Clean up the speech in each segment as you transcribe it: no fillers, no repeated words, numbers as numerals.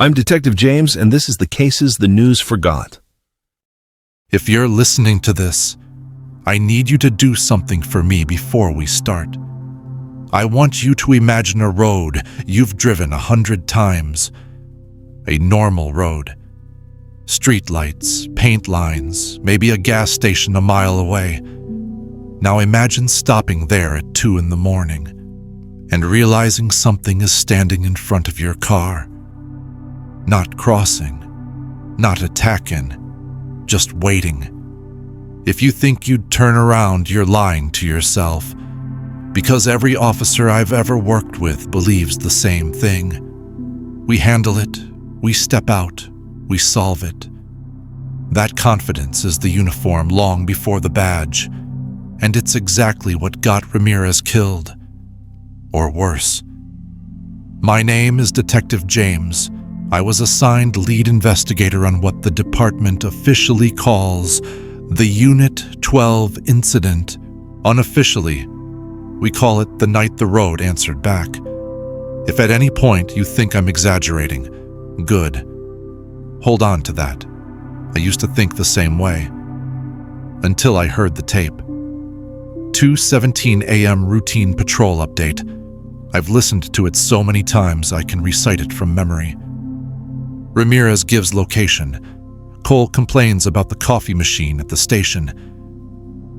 I'm Detective James, and this is the cases the news forgot. If you're listening to this, I need you to do something for me before we start. I want you to imagine a road you've driven 100 times. A normal road. Street lights, paint lines, maybe a gas station a mile away. Now imagine stopping there at 2 in the morning and realizing something is standing in front of your car. Not crossing, not attacking, just waiting. If you think you'd turn around, you're lying to yourself, because every officer I've ever worked with believes the same thing. We handle it, we step out, we solve it. That confidence is the uniform long before the badge, and it's exactly what got Ramirez killed. Or worse. My name is Detective James. I was assigned lead investigator on what the department officially calls the Unit 12 incident. Unofficially, we call it the night the road answered back. If at any point you think I'm exaggerating, good. Hold on to that. I used to think the same way. Until I heard the tape. 2:17 a.m. routine patrol update. I've listened to it so many times I can recite it from memory. Ramirez gives location. Cole complains about the coffee machine at the station.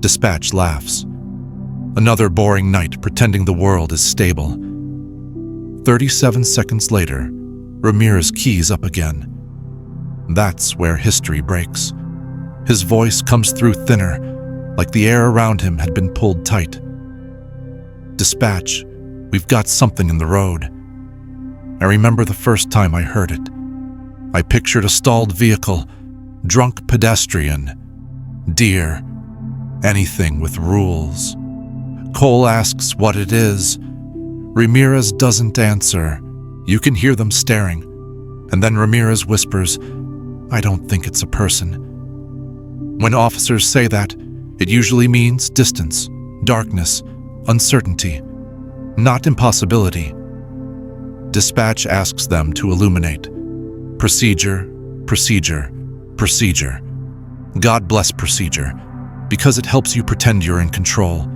Dispatch laughs. Another boring night pretending the world is stable. 37 seconds later, Ramirez keys up again. That's where history breaks. His voice comes through thinner, like the air around him had been pulled tight. Dispatch, we've got something in the road. I remember the first time I heard it. I pictured a stalled vehicle, drunk pedestrian, deer, anything with rules. Cole asks what it is. Ramirez doesn't answer. You can hear them staring. And then Ramirez whispers, "I don't think it's a person." When officers say that, it usually means distance, darkness, uncertainty, not impossibility. Dispatch asks them to illuminate. Procedure, procedure, procedure. God bless procedure, because it helps you pretend you're in control.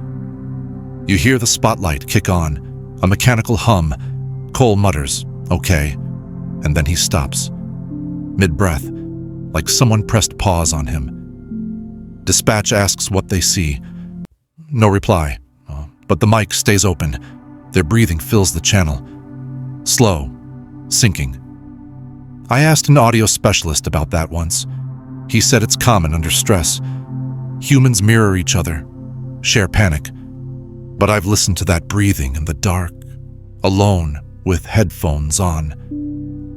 You hear the spotlight kick on, a mechanical hum. Cole mutters, "Okay," and then he stops. Mid-breath, like someone pressed pause on him. Dispatch asks what they see. No reply, but the mic stays open. Their breathing fills the channel. Slow, sinking. I asked an audio specialist about that once. He said it's common under stress. Humans mirror each other, share panic. But I've listened to that breathing in the dark, alone with headphones on.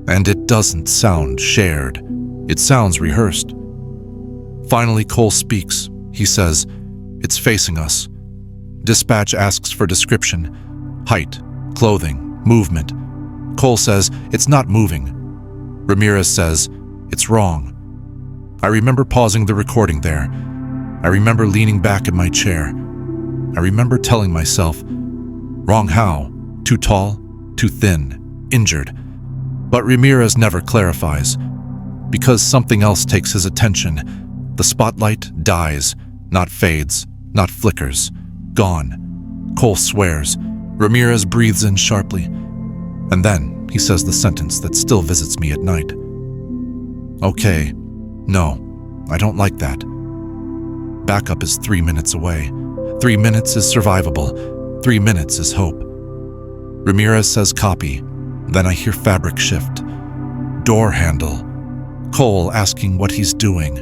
And it doesn't sound shared. It sounds rehearsed. Finally, Cole speaks. He says, "It's facing us." Dispatch asks for description. Height, clothing, movement. Cole says, "It's not moving." Ramirez says, "It's wrong." I remember pausing the recording there. I remember leaning back in my chair. I remember telling myself, wrong how? Too tall? Too thin? Injured? But Ramirez never clarifies. Because something else takes his attention. The spotlight dies, not fades, not flickers. Gone. Cole swears. Ramirez breathes in sharply. And then he says the sentence that still visits me at night. "Okay, no, I don't like that. Backup is 3 minutes away. 3 minutes is survivable. 3 minutes is hope." Ramirez says copy. Then I hear fabric shift. Door handle. Cole asking what he's doing.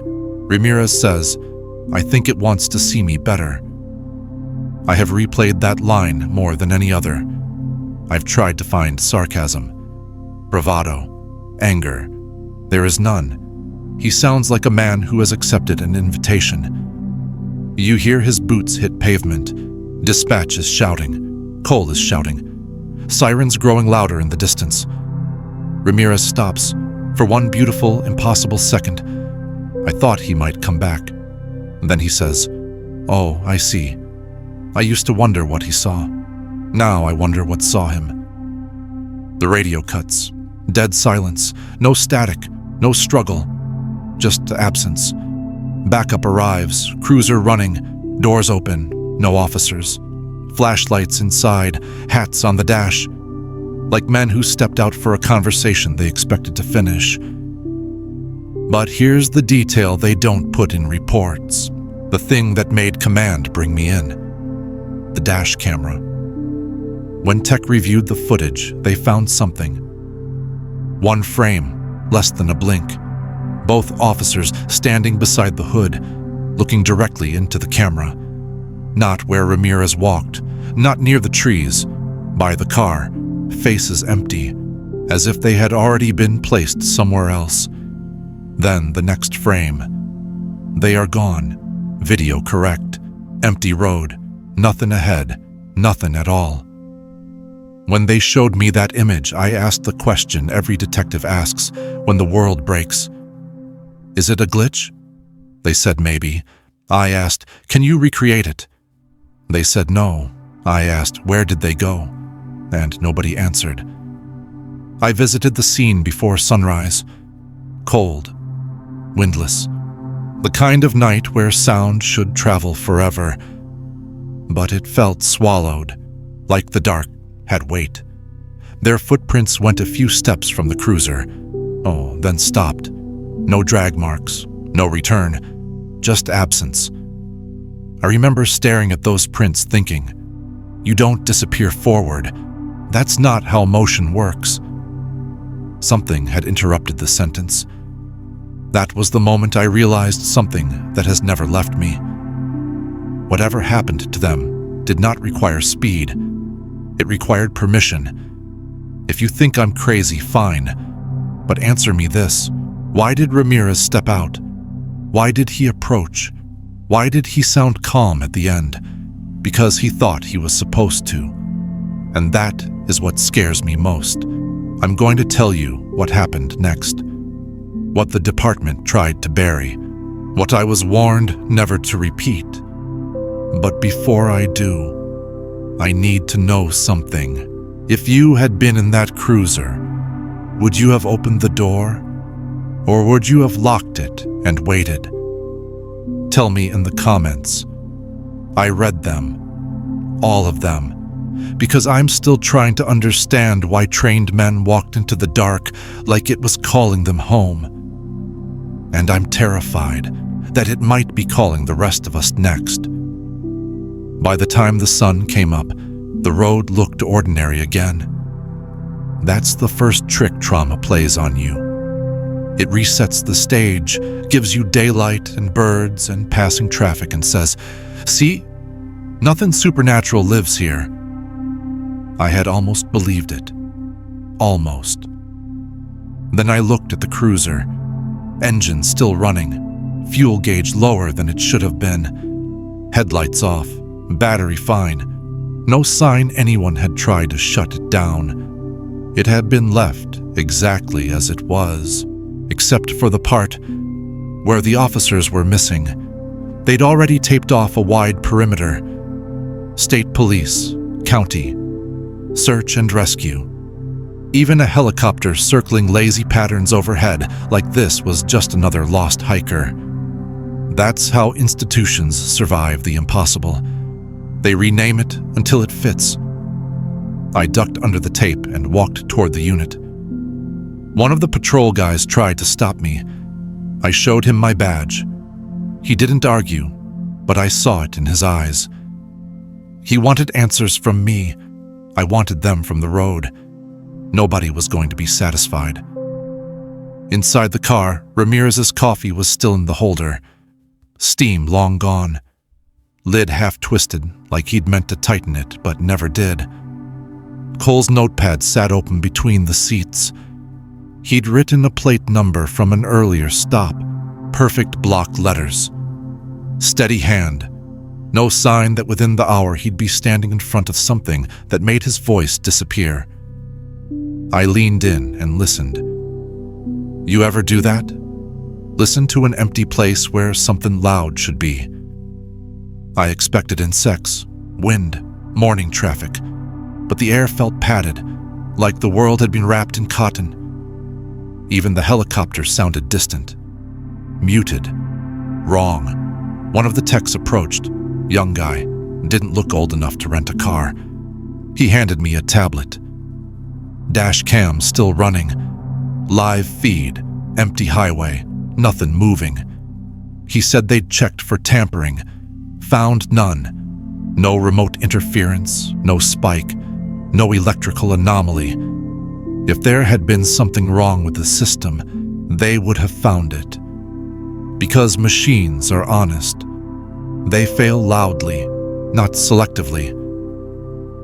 Ramirez says, "I think it wants to see me better." I have replayed that line more than any other. I've tried to find sarcasm, bravado, anger. There is none. He sounds like a man who has accepted an invitation. You hear his boots hit pavement. Dispatch is shouting. Cole is shouting. Sirens growing louder in the distance. Ramirez stops. For one beautiful, impossible second, I thought he might come back. Then he says, "Oh, I see. I used to wonder what he saw. Now I wonder what saw him." The radio cuts. Dead silence, no static, no struggle, just absence. Backup arrives, cruiser running, doors open, no officers. Flashlights inside, hats on the dash, like men who stepped out for a conversation they expected to finish. But here's the detail they don't put in reports, the thing that made command bring me in: the dash camera. When tech reviewed the footage, they found something. One frame, less than a blink. Both officers standing beside the hood, looking directly into the camera. Not where Ramirez walked, not near the trees, by the car, faces empty, as if they had already been placed somewhere else. Then the next frame. They are gone. Video correct. Empty road. Nothing ahead. Nothing at all. When they showed me that image, I asked the question every detective asks when the world breaks. Is it a glitch? They said maybe. I asked, can you recreate it? They said no. I asked, where did they go? And nobody answered. I visited the scene before sunrise. Cold. Windless. The kind of night where sound should travel forever. But it felt swallowed, like the dark had weight. Their footprints went a few steps from the cruiser. Oh, then stopped. No drag marks, no return, just absence. I remember staring at those prints thinking, you don't disappear forward. That's not how motion works. Something had interrupted the sentence. That was the moment I realized something that has never left me. Whatever happened to them did not require speed. It required permission. If you think I'm crazy, fine. But answer me this. Why did Ramirez step out? Why did he approach? Why did he sound calm at the end? Because he thought he was supposed to. And that is what scares me most. I'm going to tell you what happened next. What the department tried to bury. What I was warned never to repeat. But before I do, I need to know something. If you had been in that cruiser, would you have opened the door? Or would you have locked it and waited? Tell me in the comments. I read them. All of them. Because I'm still trying to understand why trained men walked into the dark like it was calling them home. And I'm terrified that it might be calling the rest of us next. By the time the sun came up, the road looked ordinary again. That's the first trick trauma plays on you. It resets the stage, gives you daylight and birds and passing traffic and says, see, nothing supernatural lives here. I had almost believed it. Almost. Then I looked at the cruiser. Engine still running. Fuel gauge lower than it should have been. Headlights off. Battery fine. No sign anyone had tried to shut it down. It had been left exactly as it was, except for the part where the officers were missing. They'd already taped off a wide perimeter. State police, county, search and rescue. Even a helicopter circling lazy patterns overhead like this was just another lost hiker. That's how institutions survive the impossible. They rename it until it fits. I ducked under the tape and walked toward the unit. One of the patrol guys tried to stop me. I showed him my badge. He didn't argue, but I saw it in his eyes. He wanted answers from me. I wanted them from the road. Nobody was going to be satisfied. Inside the car, Ramirez's coffee was still in the holder. Steam long gone. Lid half twisted, like he'd meant to tighten it, but never did. Cole's notepad sat open between the seats. He'd written a plate number from an earlier stop. Perfect block letters. Steady hand. No sign that within the hour he'd be standing in front of something that made his voice disappear. I leaned in and listened. You ever do that? Listen to an empty place where something loud should be. I expected insects, wind, morning traffic, but the air felt padded, like the world had been wrapped in cotton. Even the helicopter sounded distant. Muted. Wrong. One of the techs approached. Young guy. Didn't look old enough to rent a car. He handed me a tablet. Dash cam still running. Live feed. Empty highway. Nothing moving. He said they'd checked for tampering. Found none. No remote interference. No spike. No electrical anomaly. If there had been something wrong with the system, they would have found it. Because machines are honest. They fail loudly, not selectively.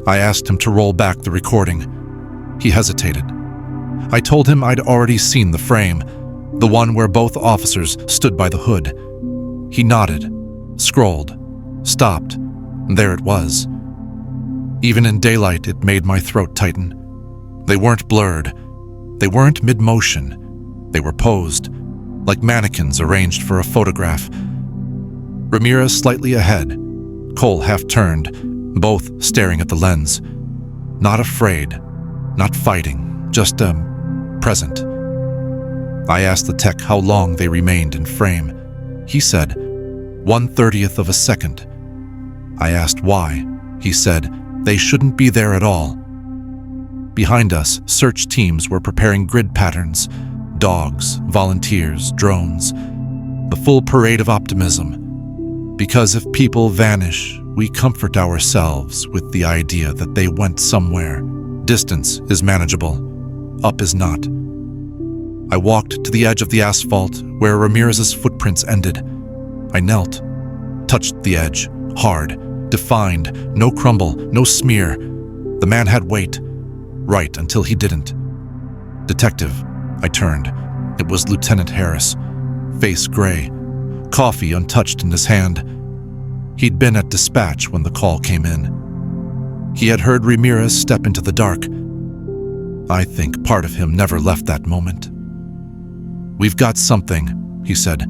I asked him to roll back the recording. He hesitated. I told him I'd already seen the frame, the one where both officers stood by the hood. He nodded, scrolled, stopped. There it was. Even in daylight, it made my throat tighten. They weren't blurred. They weren't mid-motion. They were posed, like mannequins arranged for a photograph. Ramirez slightly ahead, Cole half-turned, both staring at the lens. Not afraid, not fighting, just, present. I asked the tech how long they remained in frame. He said, 1/30th of a second. I asked why. He said, they shouldn't be there at all. Behind us, search teams were preparing grid patterns. Dogs, volunteers, drones. The full parade of optimism. Because if people vanish, we comfort ourselves with the idea that they went somewhere. Distance is manageable. Up is not. I walked to the edge of the asphalt where Ramirez's footprints ended. I knelt, touched the edge, hard, defined, no crumble, no smear. The man had weight, right until he didn't. Detective, I turned. It was Lieutenant Harris, face gray, coffee untouched in his hand. He'd been at dispatch when the call came in. He had heard Ramirez step into the dark. I think part of him never left that moment. We've got something, he said.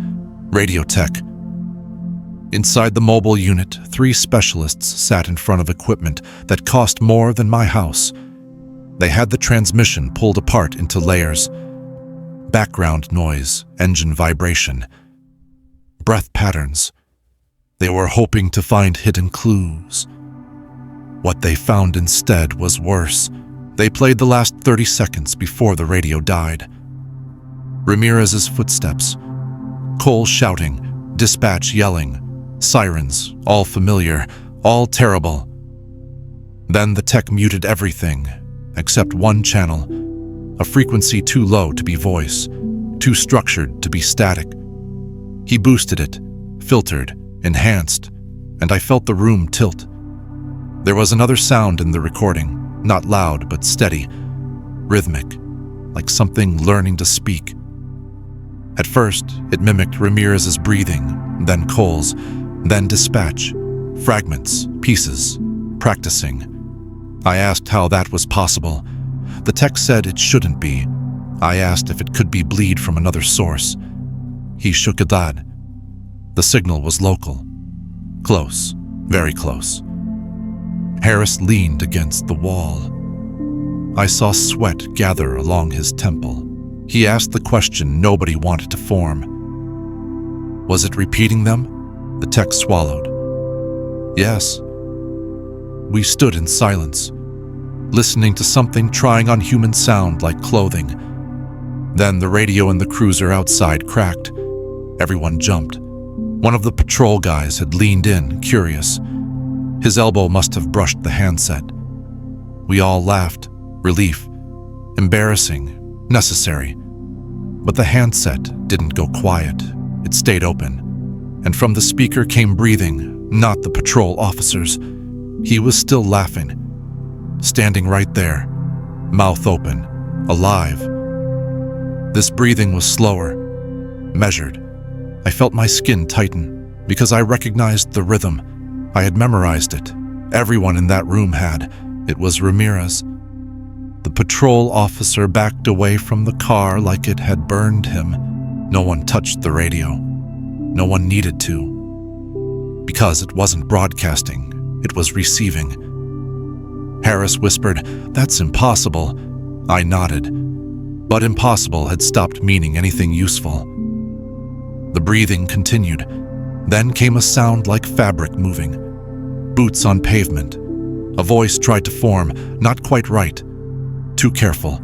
Radio tech. Inside the mobile unit, 3 specialists sat in front of equipment that cost more than my house. They had the transmission pulled apart into layers. Background noise, engine vibration, breath patterns. They were hoping to find hidden clues. What they found instead was worse. They played the last 30 seconds before the radio died. Ramirez's footsteps. Cole shouting, dispatch yelling, sirens, all familiar, all terrible. Then the tech muted everything, except one channel, a frequency too low to be voice, too structured to be static. He boosted it, filtered, enhanced, and I felt the room tilt. There was another sound in the recording, not loud but steady, rhythmic, like something learning to speak. At first, it mimicked Ramirez's breathing, then Cole's, then dispatch, fragments, pieces, practicing. I asked how that was possible. The tech said it shouldn't be. I asked if it could be bleed from another source. He shook his head. The signal was local. Close, very close. Harris leaned against the wall. I saw sweat gather along his temple. He asked the question nobody wanted to form. Was it repeating them? The tech swallowed. Yes. We stood in silence, listening to something trying on human sound like clothing. Then the radio in the cruiser outside cracked. Everyone jumped. One of the patrol guys had leaned in, curious. His elbow must have brushed the handset. We all laughed, relief, embarrassing, necessary. But the handset didn't go quiet. It stayed open. And from the speaker came breathing, not the patrol officers. He was still laughing, standing right there, mouth open, alive. This breathing was slower, measured. I felt my skin tighten because I recognized the rhythm. I had memorized it. Everyone in that room had. It was Ramirez. The patrol officer backed away from the car like it had burned him. No one touched the radio. No one needed to. Because it wasn't broadcasting, it was receiving. Harris whispered, "That's impossible." I nodded. But impossible had stopped meaning anything useful. The breathing continued. Then came a sound like fabric moving. Boots on pavement. A voice tried to form, not quite right. Too careful.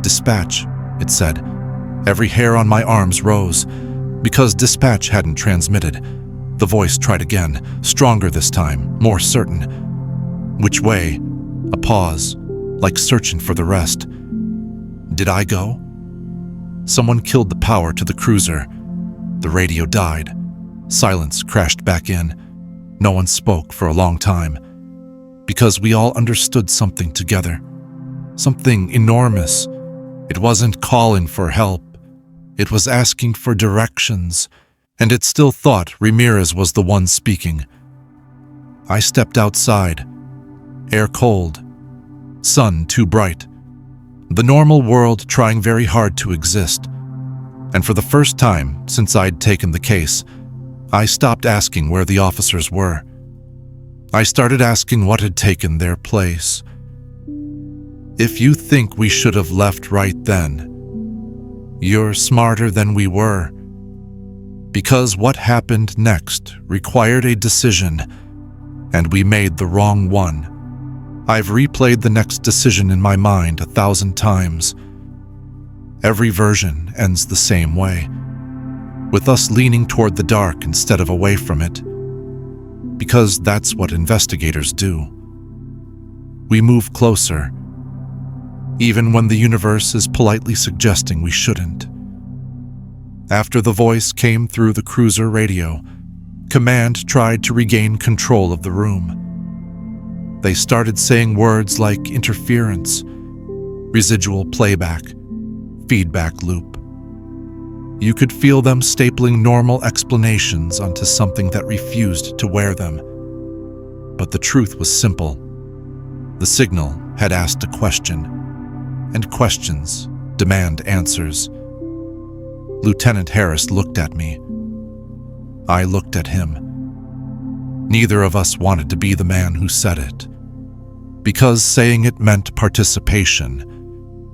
Dispatch, it said. Every hair on my arms rose. Because dispatch hadn't transmitted. The voice tried again, stronger this time, more certain. Which way? A pause, like searching for the rest. Did I go? Someone killed the power to the cruiser. The radio died. Silence crashed back in. No one spoke for a long time. Because we all understood something together. Something enormous. It wasn't calling for help. It was asking for directions. And it still thought Ramirez was the one speaking. I stepped outside. Air cold. Sun too bright. The normal world trying very hard to exist. And for the first time since I'd taken the case, I stopped asking where the officers were. I started asking what had taken their place. If you think we should have left right then, you're smarter than we were. Because what happened next required a decision, and we made the wrong one. I've replayed the next decision in my mind 1,000 times. Every version ends the same way, with us leaning toward the dark instead of away from it. Because that's what investigators do. We move closer, even when the universe is politely suggesting we shouldn't. After the voice came through the cruiser radio, Command tried to regain control of the room. They started saying words like interference, residual playback, feedback loop. You could feel them stapling normal explanations onto something that refused to wear them. But the truth was simple. The signal had asked a question, and questions demand answers. Lieutenant Harris looked at me. I looked at him. Neither of us wanted to be the man who said it. Because saying it meant participation.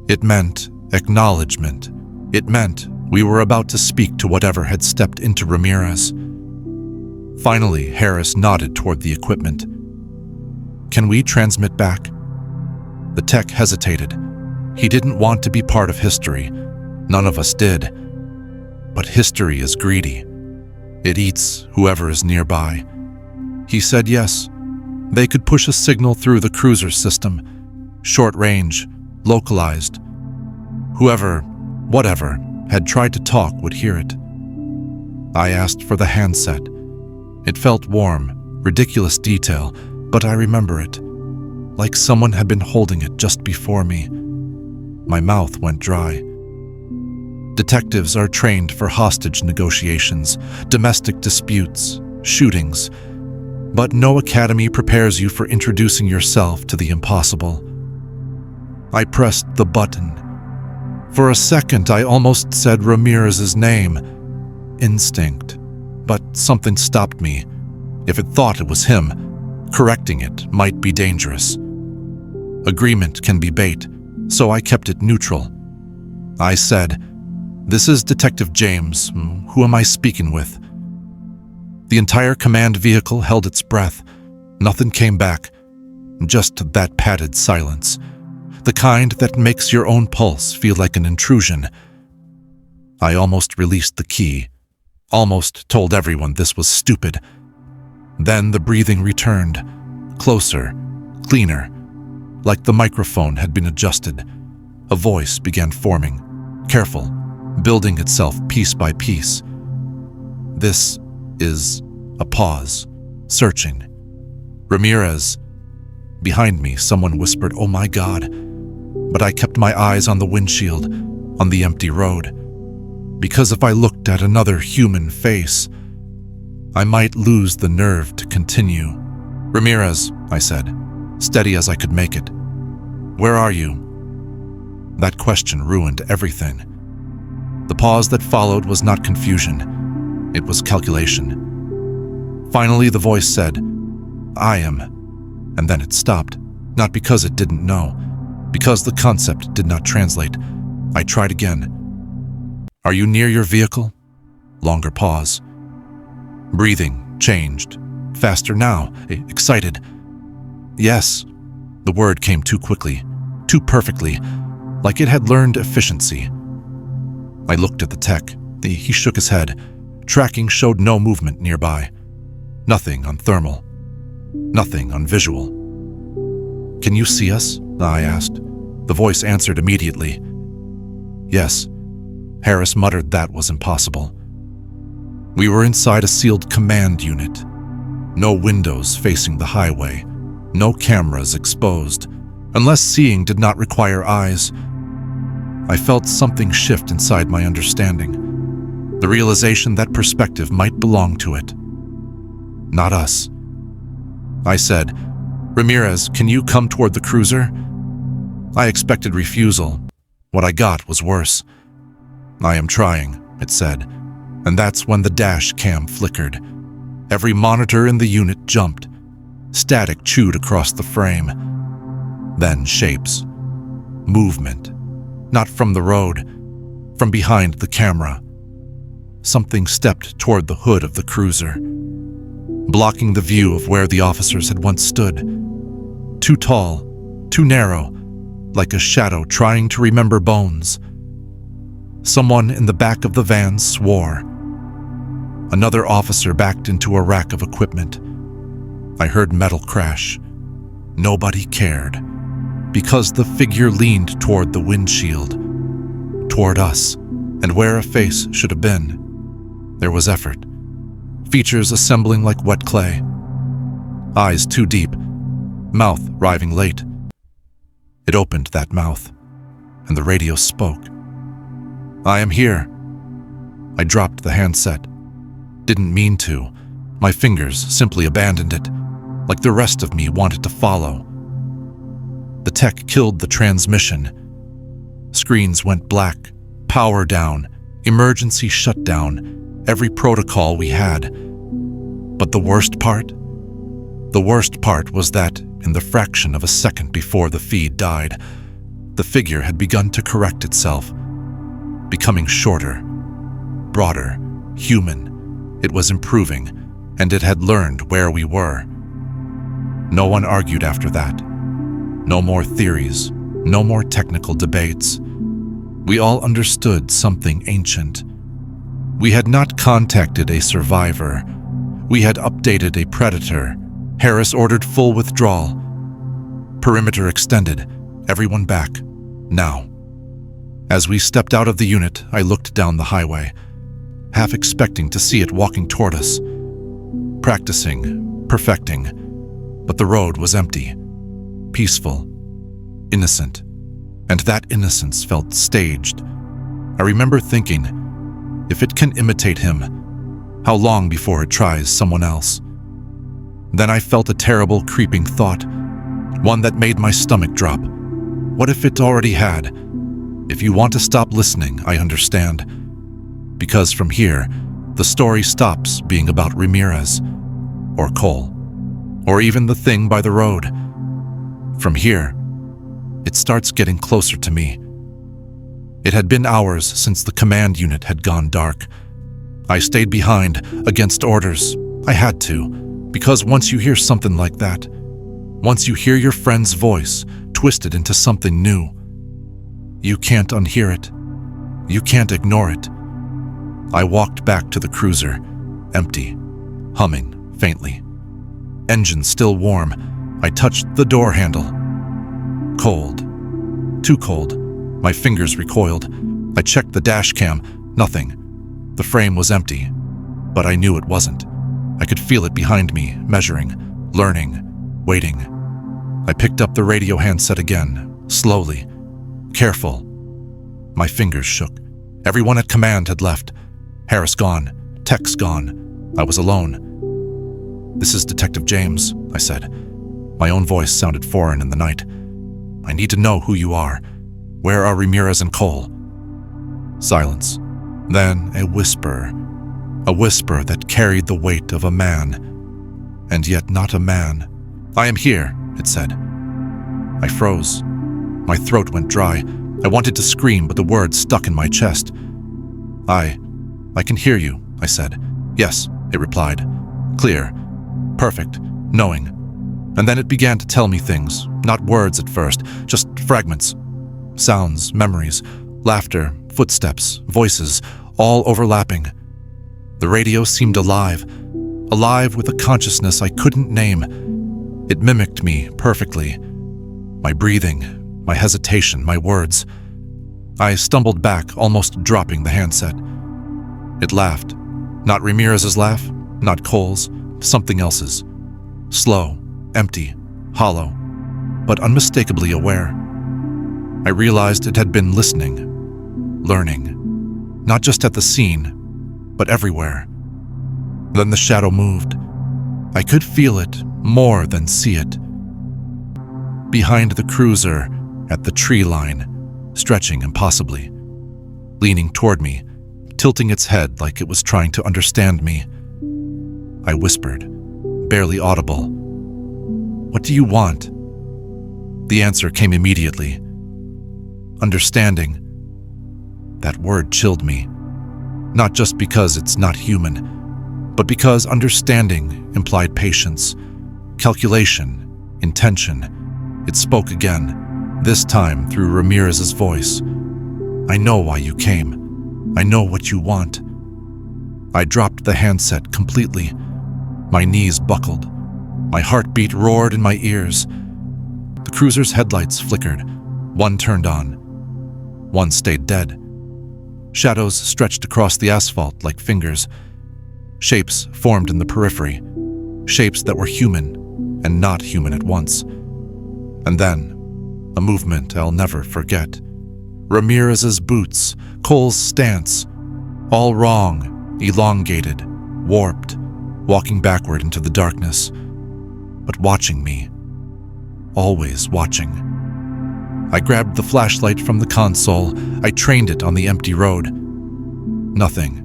It meant acknowledgement. It meant we were about to speak to whatever had stepped into Ramirez. Finally, Harris nodded toward the equipment. Can we transmit back? The tech hesitated. He didn't want to be part of history. None of us did. But history is greedy. It eats whoever is nearby. He said yes. They could push a signal through the cruiser system. Short range, localized. Whoever, whatever, had tried to talk would hear it. I asked for the handset. It felt warm, ridiculous detail, but I remember it. Like someone had been holding it just before me. My mouth went dry. Detectives are trained for hostage negotiations, domestic disputes, shootings, but no academy prepares you for introducing yourself to the impossible. I pressed the button. For a second, I almost said Ramirez's name. Instinct. But something stopped me. If it thought it was him, correcting it might be dangerous. Agreement can be bait, so I kept it neutral. I said, "This is Detective James. Who am I speaking with?" The entire command vehicle held its breath. Nothing came back. Just that padded silence. The kind that makes your own pulse feel like an intrusion. I almost released the key. Almost told everyone this was stupid. Then the breathing returned. Closer. Cleaner. Like the microphone had been adjusted. A voice began forming. Careful. Building itself piece by piece. This is a pause. Searching. Ramirez. Behind me, someone whispered, "Oh my God." But I kept my eyes on the windshield, on the empty road. Because if I looked at another human face, I might lose the nerve to continue. "Ramirez," I said, steady as I could make it. "Where are you?" That question ruined everything. The pause that followed was not confusion. It was calculation. Finally, the voice said, "I am." And then it stopped. Not because it didn't know. Because the concept did not translate. I tried again. Are you near your vehicle? Longer pause. Breathing changed. Faster now, excited. Yes. The word came too quickly, too perfectly, like it had learned efficiency. I looked at the tech. He shook his head. Tracking showed no movement nearby. Nothing on thermal. Nothing on visual. Can you see us? I asked. The voice answered immediately. Yes. Harris muttered that was impossible. We were inside a sealed command unit. No windows facing the highway. No cameras exposed. Unless seeing did not require eyes. I felt something shift inside my understanding. The realization that perspective might belong to it. Not us. I said, Ramirez, can you come toward the cruiser? I expected refusal. What I got was worse. I am trying, it said, and that's when the dash cam flickered. Every monitor in the unit jumped. Static chewed across the frame. Then shapes. Movement. Not from the road, from behind the camera. Something stepped toward the hood of the cruiser, blocking the view of where the officers had once stood. Too tall, too narrow, like a shadow trying to remember bones. Someone in the back of the van swore. Another officer backed into a rack of equipment. I heard metal crash. Nobody cared, because the figure leaned toward the windshield, toward us, and where a face should have been. There was effort. Features assembling like wet clay. Eyes too deep. Mouth arriving late. It opened that mouth, and the radio spoke. I am here. I dropped the handset. Didn't mean to. My fingers simply abandoned it, like the rest of me wanted to follow. The tech killed the transmission. Screens went black, power down, emergency shutdown, every protocol we had. But the worst part was that, in the fraction of a second before the feed died, the figure had begun to correct itself, becoming shorter, broader, human. It was improving, and it had learned where we were. No one argued after that. No more theories, no more technical debates. We all understood something ancient. We had not contacted a survivor. We had updated a predator. Harris ordered full withdrawal. Perimeter extended. Everyone back. Now. As we stepped out of the unit, I looked down the highway, half expecting to see it walking toward us. Practicing, perfecting, but the road was empty, peaceful, innocent, and that innocence felt staged. I remember thinking, if it can imitate him, how long before it tries someone else? Then I felt a terrible creeping thought, one that made my stomach drop. What if it already had? If you want to stop listening, I understand. Because from here, the story stops being about Ramirez, or Cole, or even the thing by the road. From here, it starts getting closer to me. It had been hours since the command unit had gone dark. I stayed behind, against orders. I had to, because once you hear something like that, once you hear your friend's voice twisted into something new, you can't unhear it. You can't ignore it. I walked back to the cruiser, empty, humming faintly. Engine still warm. I touched the door handle. Cold. Too cold. My fingers recoiled. I checked the dash cam. Nothing. The frame was empty, but I knew it wasn't. I could feel it behind me, measuring, learning, waiting. I picked up the radio handset again, slowly, careful. My fingers shook. Everyone at command had left. Harris gone. Tex gone. I was alone. "This is Detective James," I said. My own voice sounded foreign in the night. "I need to know who you are. Where are Ramirez and Cole?" Silence. Then a whisper that carried the weight of a man, and yet not a man. "I am here," it said. I froze. My throat went dry. I wanted to scream, but the words stuck in my chest. I can hear you, I said. Yes, it replied. Clear. Perfect. Knowing. And then it began to tell me things, not words at first, just fragments. Sounds, memories, laughter, footsteps, voices, all overlapping. The radio seemed alive with a consciousness I couldn't name. It mimicked me perfectly. My breathing, my hesitation, my words. I stumbled back, almost dropping the handset. It laughed. Not Ramirez's laugh, not Cole's, something else's. Slow, empty, hollow, but unmistakably aware. I realized it had been listening, learning, not just at the scene, but everywhere. Then the shadow moved. I could feel it more than see it. Behind the cruiser, at the tree line, stretching impossibly, leaning toward me, tilting its head like it was trying to understand me. I whispered, barely audible, "What do you want?" The answer came immediately. Understanding. That word chilled me, not just because it's not human, but because understanding implied patience, calculation, intention. It spoke again, this time through Ramirez's voice. "I know why you came. I know what you want." I dropped the handset completely. My knees buckled. My heartbeat roared in my ears. The cruiser's headlights flickered. One turned on. One stayed dead. Shadows stretched across the asphalt like fingers. Shapes formed in the periphery. Shapes that were human and not human at once. And then, a movement I'll never forget. Ramirez's boots, Cole's stance, all wrong, elongated, warped, walking backward into the darkness, but watching me, always watching. I grabbed the flashlight from the console. I trained it on the empty road. Nothing.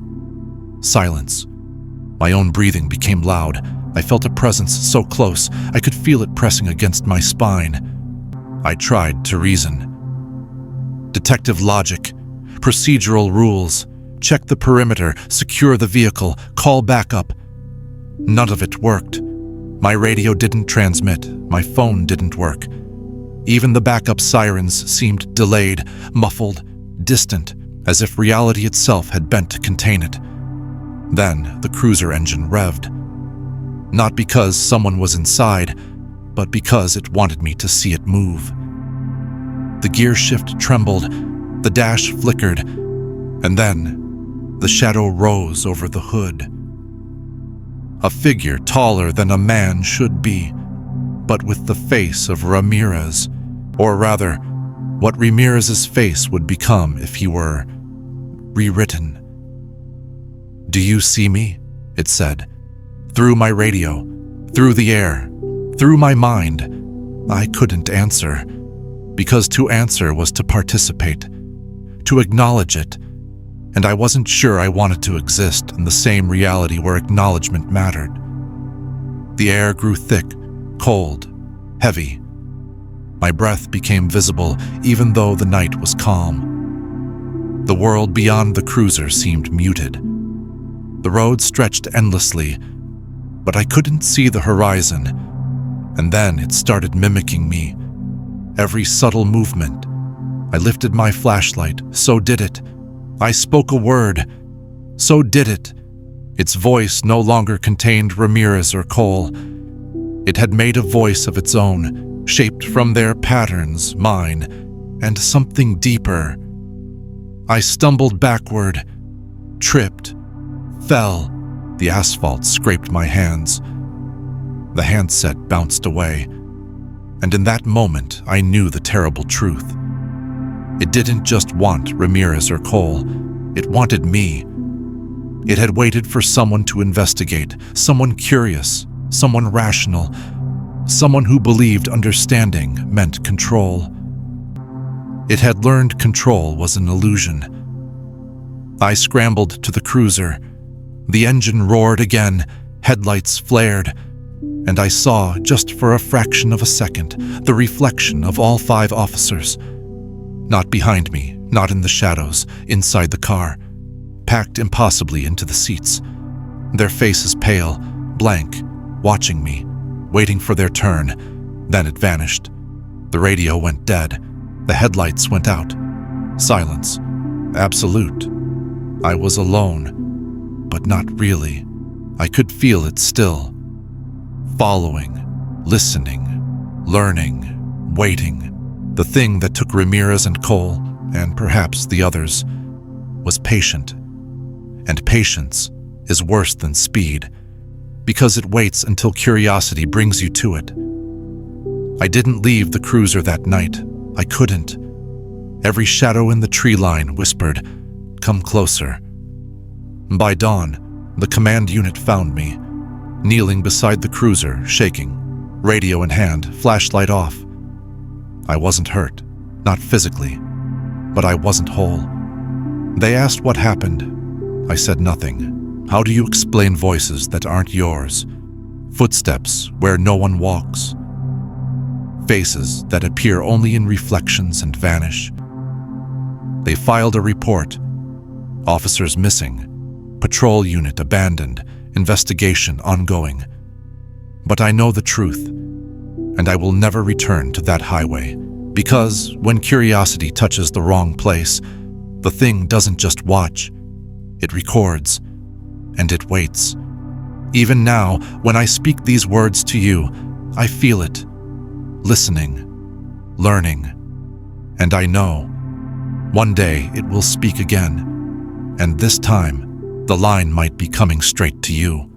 Silence. My own breathing became loud. I felt a presence so close, I could feel it pressing against my spine. I tried to reason. Detective logic, procedural rules, check the perimeter, secure the vehicle, call backup. None of it worked. My radio didn't transmit, my phone didn't work. Even the backup sirens seemed delayed, muffled, distant, as if reality itself had bent to contain it. Then the cruiser engine revved. Not because someone was inside, but because it wanted me to see it move. The gear shift trembled, the dash flickered, and then the shadow rose over the hood. A figure taller than a man should be, but with the face of Ramirez, or rather, what Ramirez's face would become if he were rewritten. "Do you see me?" it said. Through my radio, through the air, through my mind. I couldn't answer, because to answer was to participate, to acknowledge it, and I wasn't sure I wanted to exist in the same reality where acknowledgement mattered. The air grew thick, cold, heavy. My breath became visible even though the night was calm. The world beyond the cruiser seemed muted. The road stretched endlessly, but I couldn't see the horizon, and then it started mimicking me. Every subtle movement. I lifted my flashlight, so did it. I spoke a word, so did it. Its voice no longer contained Ramirez or Cole. It had made a voice of its own, shaped from their patterns, mine, and something deeper. I stumbled backward, tripped, fell. The asphalt scraped my hands. The handset bounced away, and in that moment I knew the terrible truth. It didn't just want Ramirez or Cole, it wanted me. It had waited for someone to investigate, someone curious, someone rational, someone who believed understanding meant control. It had learned control was an illusion. I scrambled to the cruiser. The engine roared again, headlights flared, and I saw, just for a fraction of a second, the reflection of all 5 officers. Not behind me, not in the shadows, inside the car, packed impossibly into the seats. Their faces pale, blank, watching me, waiting for their turn. Then it vanished. The radio went dead. The headlights went out. Silence. Absolute. I was alone, but not really. I could feel it still. Following, listening, learning, waiting. The thing that took Ramirez and Cole, and perhaps the others, was patient. And patience is worse than speed, because it waits until curiosity brings you to it. I didn't leave the cruiser that night. I couldn't. Every shadow in the tree line whispered, "Come closer." By dawn, the command unit found me, kneeling beside the cruiser, shaking, radio in hand, flashlight off. I wasn't hurt, not physically, but I wasn't whole. They asked what happened. I said nothing. How do you explain voices that aren't yours? Footsteps where no one walks? Faces that appear only in reflections and vanish? They filed a report. Officers missing. Patrol unit abandoned. Investigation ongoing. But I know the truth, and I will never return to that highway, because when curiosity touches the wrong place, the thing doesn't just watch, it records, and it waits. Even now, when I speak these words to you, I feel it, listening, learning, and I know one day it will speak again, and this time the line might be coming straight to you.